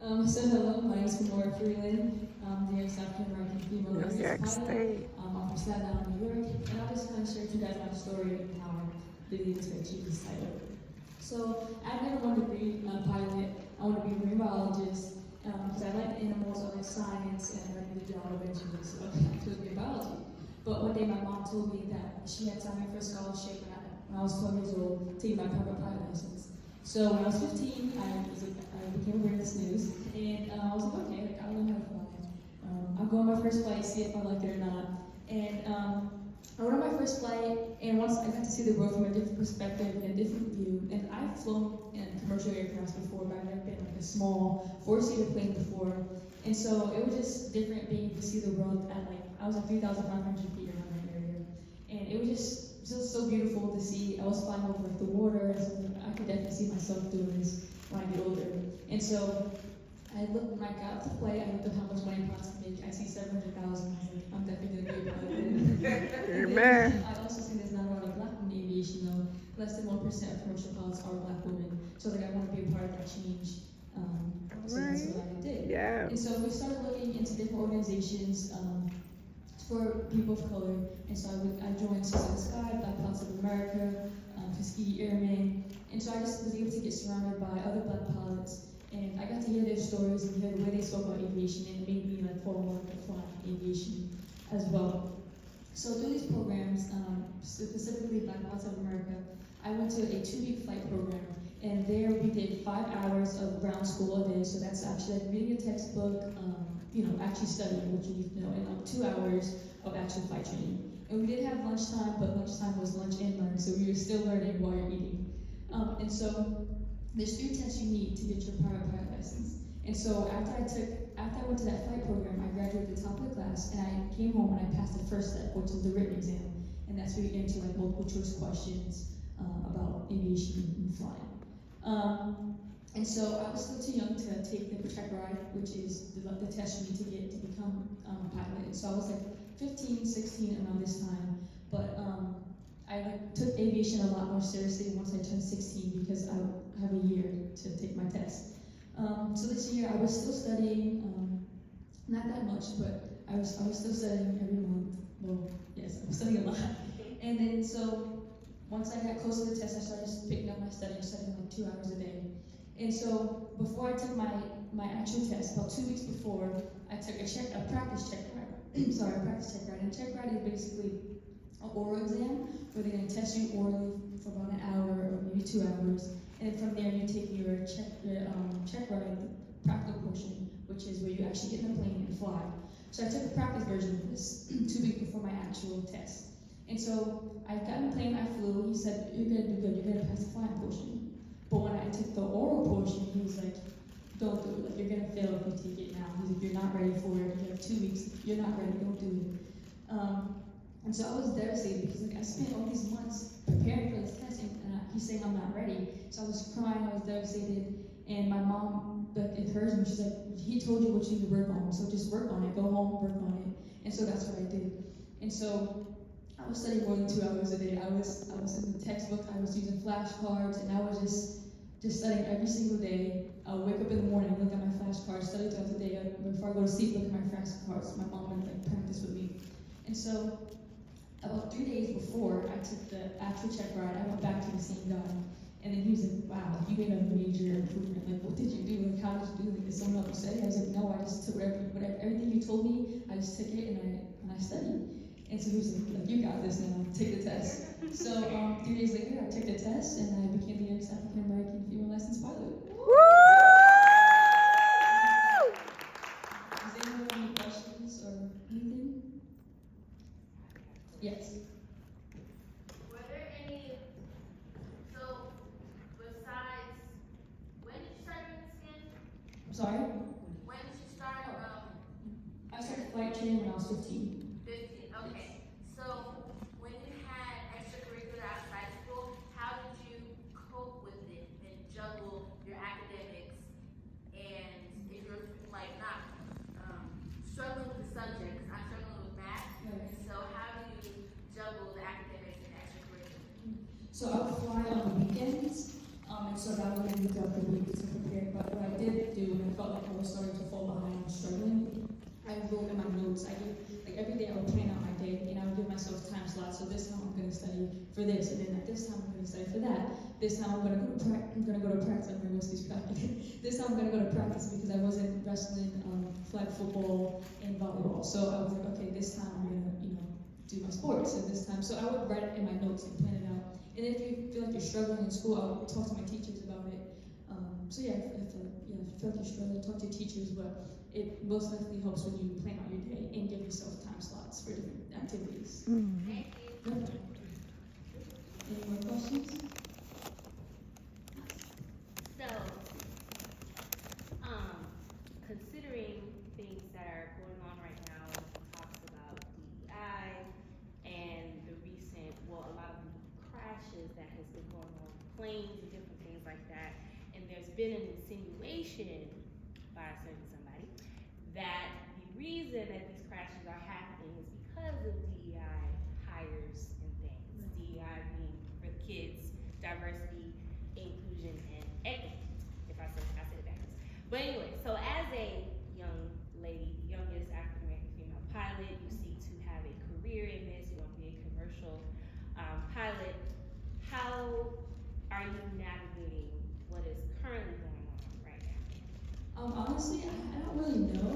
So hello, my name is Lenora Freeland. I'm the African American female New York pilot. State. I'm from Staten Island, New York, and I'll just kind of share with you guys my story and how I really to achieve this title. So I've never wanted to be a pilot. I want to be a marine biologist because I like animals, I like science, and I like the job eventually. So I chose to be a biology. But one day my mom told me that she had signed me for a scholarship when I was 12 years old, taking my private pilot license. So when I was 15, I became aware of this news, and I was like, okay, like, I don't know how to fly. I'll go on my first flight, see if I like it or not. And I went on my first flight, and once I got to see the world from a different perspective and a different view. And I've flown in commercial aircrafts before, but I've never been like a small four-seater plane before. And so it was just different being able to see the world at I was at 3,500 feet around that area. And it was just so beautiful to see. I was flying over the water, so I could definitely see myself doing this when I get older. And so I looked when I got off the flight, I looked at how much money I cost to make. I see 700,000. I was like, I'm definitely gonna be a pilot. Amen. I also see there's not a lot of black women in aviation though. Less than 1% of commercial pilots are black women. So I want to be a part of that change. So that's what I did. Yeah. And so we started looking into different organizations for people of color. And so I joined Suicide Sky, Black Pilots of America, Tuskegee Airmen. And so I just was able to get surrounded by other black pilots. And I got to hear their stories and hear the way they spoke about aviation, and it made me fall in love with flying aviation as well. So through these programs, specifically Black Pilots of America, I went to a 2-week flight program, and there we did 5 hours of ground school a day. So that's actually like reading a textbook, actually studying what you need to know, and 2 hours of actual flight training. And we did have lunchtime, but lunchtime was lunch and learn, so we were still learning while you're eating. And so there's 3 tests you need to get your private pilot license. And so after I went to that flight program, I graduated at the top of the class, and I came home and I passed the first step, which is the written exam. And that's where you answer multiple choice questions about aviation and flying. And so I was still too young to take the check ride, which is the test you need to get to become a pilot. And so I was 15, 16 around this time. But I took aviation a lot more seriously once I turned 16 because I have a year to take my test. So this year I was still studying, not that much, but I was still studying every month. Well, yes, I was studying a lot. And then so once I got close to the test, I started just picking up my study, studying 2 hours a day. And so before I took my actual test, about 2 weeks before, I took a practice check ride. Sorry, a practice check ride. And a check ride is basically an oral exam where they're going to test you orally for about an hour or maybe 2 hours. And from there, you take your check ride, practical portion, which is where you actually get in the plane and fly. So I took the practice version of this 2 weeks before my actual test. And so I got in the plane, I flew. He said, "You're gonna do good. You're gonna pass the flying portion." But when I took the oral portion, he was like, "Don't do it. You're gonna fail if you take it now. He's like, you're not ready for it. You have 2 weeks. You're not ready. Don't do it." And so I was devastated because I spent all these months preparing for this test, and he's saying I'm not ready. So I was crying, I was devastated, and my mom encouraged me. She's like, "He told you what you need to work on, so just work on it. Go home, work on it." And so that's what I did. And so I was studying more than 2 hours a day. I was in the textbook. I was using flashcards, and I was just studying every single day. I would wake up in the morning, look at my flashcards, study throughout the day. Before I go to sleep, look at my flashcards. My mom would practice with me. And so about 3 days before I took the actual check ride, I went back to the same guy, and then he was like, "Wow, you made a major improvement. What did you do? How did you do it? Did someone else say?" I was like, "No, I just took everything you told me. I just took it and I studied." And so he was like, "You got this now. Take the test." So 3 days later, I took the test, and I became the youngest African American female licensed pilot. Woo! Does anyone have any questions or anything? Yes. Were there any, so besides, when did you start doing this again? I'm sorry? When did you start? I started flight training when I was 15. 15, okay. So when you had extracurricular outside school, how did you cope with it and juggle your academics and if you're not struggling with the subject, because I'm struggling with math, Right. so how do you juggle the academics and extracurricular? So I would fly on the weekends, And so that would be throughout the week to prepare. But what I did do when I felt like I was starting to fall behind and struggling, I wrote in my notes. I did, like every day I would plan out my day and I would give myself time slots. So this time I'm going to study for this, and then at this time I'm going to study for that. This time I'm going to go to practice. I'm going to go to practice. This time I'm going to go to practice because I wasn't wrestling, flag football, and volleyball. So I was like, okay, this time I'm going to, do my sports at this time. So I would write it in my notes and plan it out. And if you feel like you're struggling in school, I would talk to my teachers about it. So yeah, if you feel like you're struggling, talk to your teachers, but it most likely helps when you plan out your day and give yourself time slots for different activities. Mm-hmm. Thank you. No problem. Any more questions? So, considering things that are going on right now, talks about DEI and the recent, a lot of the crashes that has been going on, planes and different things like that, and there's been an insinuation by a certain somebody that the reason that these crashes are happening is because of DEI hires and things. DEI being for the kids, diversity, inclusion, and equity. If I said it backwards. But anyway, so as a young lady, the youngest African American female pilot, you seek to have a career in this, you want to be a commercial pilot. How are you navigating what is currently going on right now? Honestly, I don't really know,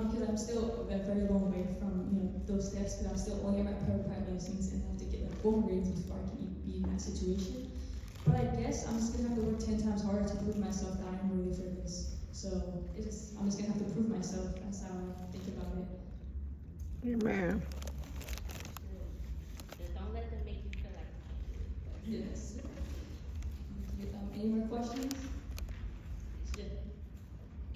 because I'm still a very long way from those steps. Because I'm still only at my private license and I have to get like 4 grades before I can even be in that situation. But I guess I'm just gonna have to work 10 times harder to prove myself that I'm ready for this. So I'm just gonna have to prove myself. That's how I think about it. Amen. Just don't let them make you feel like Yes. Any more questions? Yeah.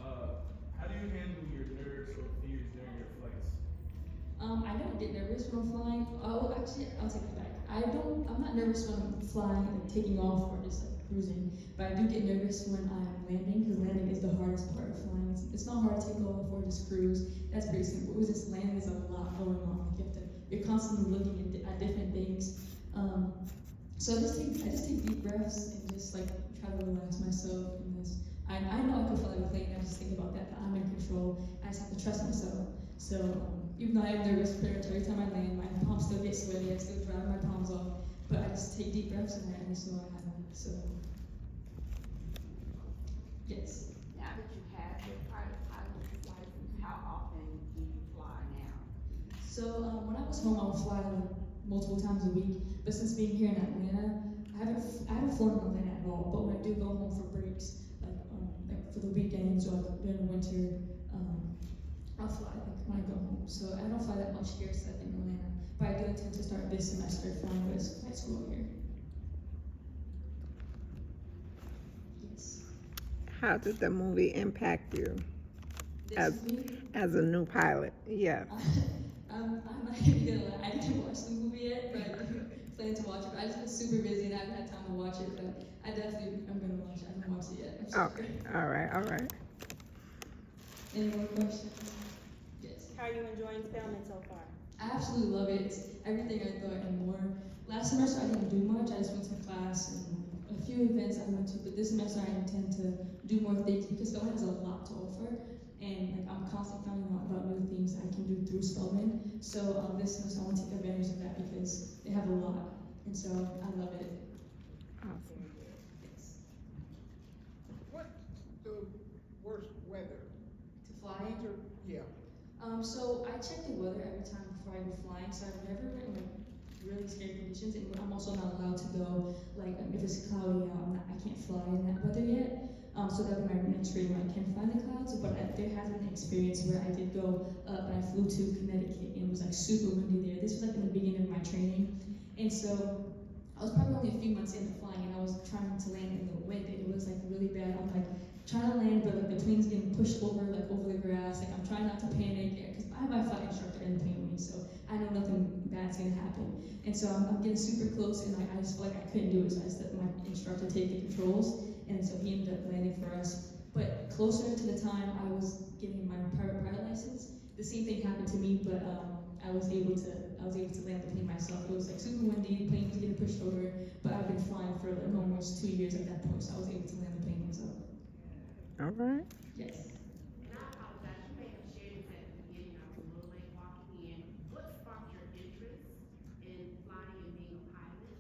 How do you handle your nerves or fears during your flights? I don't get nervous when I'm flying. Oh, actually, I'll take it back. I'm not nervous when I'm flying and taking off or just like cruising, but I do get nervous when I'm landing, because landing is the hardest part of flying. It's not hard to take off or just cruise. That's pretty simple. It was just landing is a lot going on. Like you're constantly looking at different things. So I just take deep breaths and just like try to relax myself. And just, I know I can fly a plane. I just think about that I'm in control. I just have to trust myself. So even though I am nervous every time I land, my palms still get sweaty. I still dry my palms off, but I just take deep breaths and I just know I have it. So yes. Now that you have your private pilot's license, how often do you fly now? So when I was home, I would fly like multiple times a week. But since being here in Atlanta, I haven't flown in Atlanta at all. But when I do go home for breaks, like for the weekends or like during the winter, I'll fly like when I go home. So I don't fly that much here, so I think in Atlanta. But I do intend to start this semester flying with flight school here. Yes. How did the movie impact you This movie, as a new pilot? Yeah. I'm not even gonna lie. I didn't watch the movie yet, but I do plan to watch it. But I just been super busy and I haven't had time to watch it. But I definitely am gonna watch it. I haven't watched it yet. I'm sorry. Okay. All right. Any more questions? Yes. How are you enjoying filming so far? I absolutely love it. It's everything I thought and more. Last semester I didn't do much. I just went to class and a few events I went to. But this semester I intend to do more things because Spelman has a lot to offer. And like I'm constantly finding out about new things I can do through Spelman. So this semester I want to take advantage of that because they have a lot. And so I love it. Awesome. Yes. What's the worst weather? To fly? Winter? Yeah. So I check the weather every time before I go flying. So I've never been in like really scary conditions, and I'm also not allowed to go like if it's cloudy out. I can't fly in that weather yet. So that'll be my next rating when I can fly in the clouds. But there has been an experience where I did go up and I flew to Connecticut and it was like super windy there. This was like in the beginning of my training, and so I was probably only a few months into flying and I was trying to land in the wind and it was like really bad. I'm like trying to land, but like the plane's getting pushed over like over the grass. Like I'm trying not to panic because I have my flight instructor in the plane with me, so I know nothing bad's gonna happen. And so I'm getting super close and I just felt like I couldn't do it, so I just let my instructor take the controls. And so he ended up landing for us. But closer to the time I was getting my private pilot license, the same thing happened to me, but I was able to land the plane myself. It was like super windy, the plane was getting pushed over, but I I've been flying for like almost 2 years at that point, so I was able to land the plane myself. All right. Yes. And I apologize, you may have shared this at the beginning, I was a little late walking in. What sparked your interest in flying and being a pilot?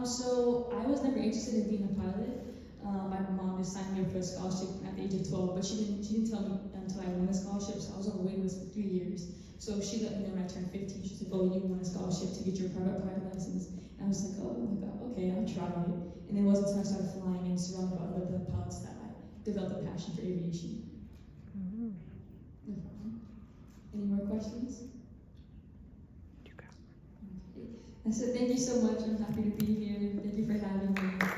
So I was never interested in being a pilot. My mom just signed me up for a scholarship at the age of 12, but she didn't tell me until I won a scholarship, so I was on the waiting list for 3 years. So she let me know when I turned 15. She said, "Oh, you won a scholarship to get your private pilot license." And I was like, "Oh my God, okay, I'll try it." And then it wasn't until I started flying and surrounded by other pilots that I developed a passion for aviation. Mhm. No problem. Any more questions? You got Okay. I said thank you so much. I'm happy to be here. Thank you for having me.